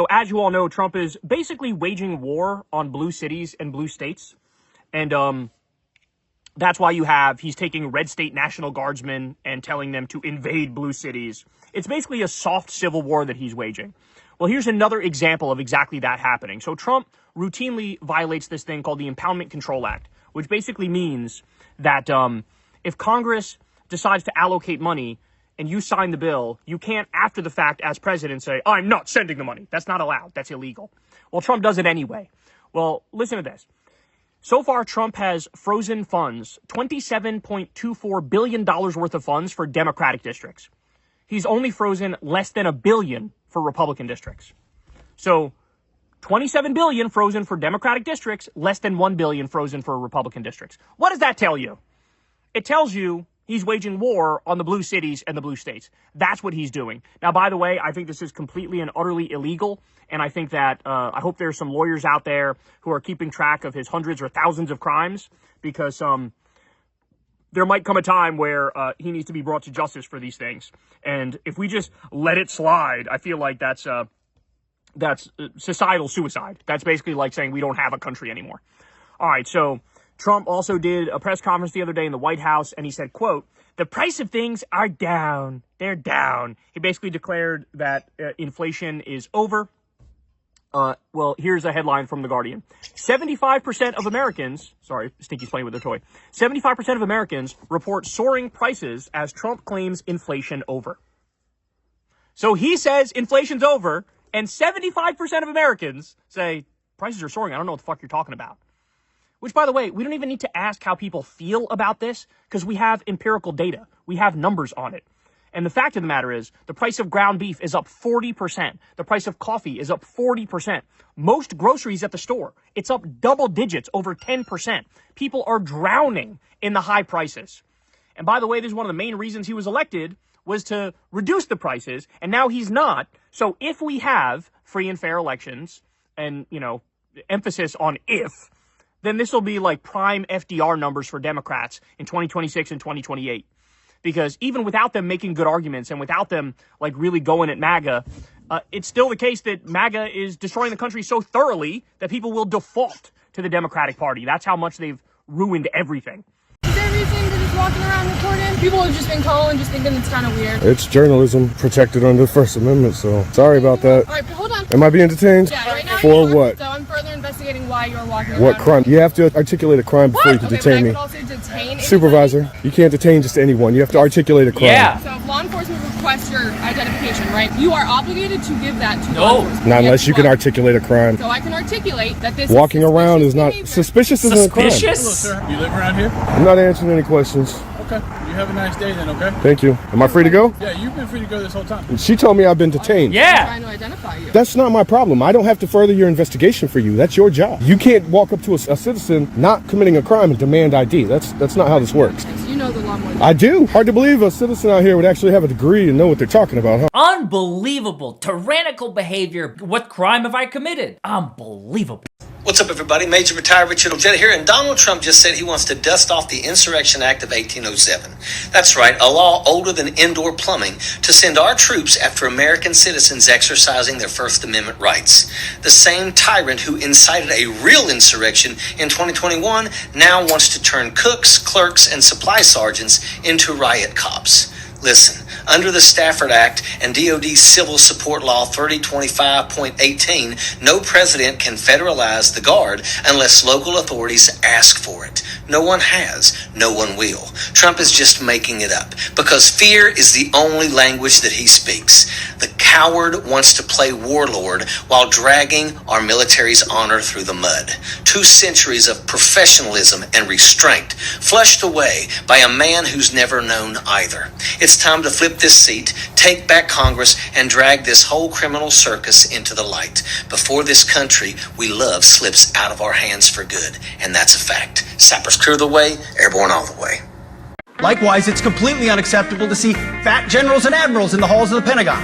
So as you all know, Trump is basically waging war on blue cities and blue states. And that's why he's taking red state National Guardsmen and telling them to invade blue cities. It's basically a soft civil war that he's waging. Well, here's another example of exactly that happening. So Trump routinely violates this thing called the Impoundment Control Act, which basically means that if Congress decides to allocate money and you sign the bill, you can't, after the fact, as president, say, I'm not sending the money. That's not allowed. That's illegal. Well, Trump does it anyway. Well, listen to this. So far, Trump has frozen funds, $27.24 billion worth of funds for Democratic districts. He's only frozen less than $1 billion for Republican districts. So $27 billion frozen for Democratic districts, less than $1 billion frozen for Republican districts. What does that tell you? It tells you he's waging war on the blue cities and the blue states. That's what he's doing. Now, by the way, I think this is completely and utterly illegal. And I think that I hope there's some lawyers out there who are keeping track of his hundreds or thousands of crimes, because there might come a time where he needs to be brought to justice for these things. And if we just let it slide, I feel like that's societal suicide. That's basically like saying we don't have a country anymore. All right, so Trump also did a press conference the other day in the White House, and he said, quote, "The price of things are down. They're down." He basically declared that inflation is over. Well, here's a headline from The Guardian. 75% of Americans, sorry, Stinky's playing with their toy. 75% of Americans report soaring prices as Trump claims inflation over. So he says inflation's over, and 75% of Americans say prices are soaring. I don't know what the fuck you're talking about. Which, by the way, we don't even need to ask how people feel about this, because we have empirical data. We have numbers on it. And the fact of the matter is, the price of ground beef is up 40%. The price of coffee is up 40%. Most groceries at the store, it's up double digits, over 10%. People are drowning in the high prices. And by the way, this is one of the main reasons he was elected, was to reduce the prices, and now he's not. So if we have free and fair elections, and, you know, emphasis on if, then this will be like prime FDR numbers for Democrats in 2026 and 2028. Because even without them making good arguments and without them like really going at MAGA, it's still the case that MAGA is destroying the country so thoroughly that people will default to the Democratic Party. That's how much they've ruined everything. Is there a reason to just walking around recording? People have just been calling, just thinking it's kind of weird. It's journalism protected under the First Amendment, so sorry about that. All right, but hold on. Am I being detained? Yeah, right now for you are. what? So I'm further investigating why you're walking around. What crime? You have to articulate a crime before you can detain me. I could also detain anybody. Supervisor, you can't detain just anyone. You have to articulate a crime. Yeah. So if law enforcement requests your identification, right, you are obligated to give that to law enforcement. Not unless you can articulate a crime. So I can articulate that this Walking around is not behavior. Suspicious. Isn't a crime. Suspicious? Hello, sir. You live around here? I'm not answering any questions. Okay. You have a nice day then, okay? Thank you. Am I free to go? Yeah, you've been free to go this whole time. She told me I've been detained. I'm Yeah. trying to identify you. That's not my problem. I don't have to further your investigation for you. That's your job. You can't walk up to a citizen not committing a crime and demand ID. That's not how this works. You know the law more than I do. Hard to believe a citizen out here would actually have a degree and know what they're talking about, huh? Unbelievable. Tyrannical behavior. What crime have I committed? Unbelievable. What's up, everybody? Major Retired Richard Ojeda here, and Donald Trump just said he wants to dust off the Insurrection Act of 1807. That's right, a law older than indoor plumbing to send our troops after American citizens exercising their First Amendment rights. The same tyrant who incited a real insurrection in 2021 now wants to turn cooks, clerks, and supply sergeants into riot cops. Listen, under the Stafford Act and DoD Civil Support Law 3025.18, no president can federalize the Guard unless local authorities ask for it. No one has, no one will. Trump is just making it up because fear is the only language that he speaks. The coward wants to play warlord while dragging our military's honor through the mud. 2 centuries of professionalism and restraint flushed away by a man who's never known either. It's time to flip this seat, take back Congress, and drag this whole criminal circus into the light before this country we love slips out of our hands for good. And that's a fact. Sappers clear the way, airborne all the way. Likewise, it's completely unacceptable to see fat generals and admirals in the halls of the Pentagon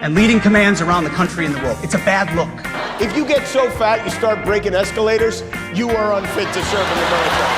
and leading commands around the country and the world. It's a bad look. If you get so fat you start breaking escalators, you are unfit to serve in the military.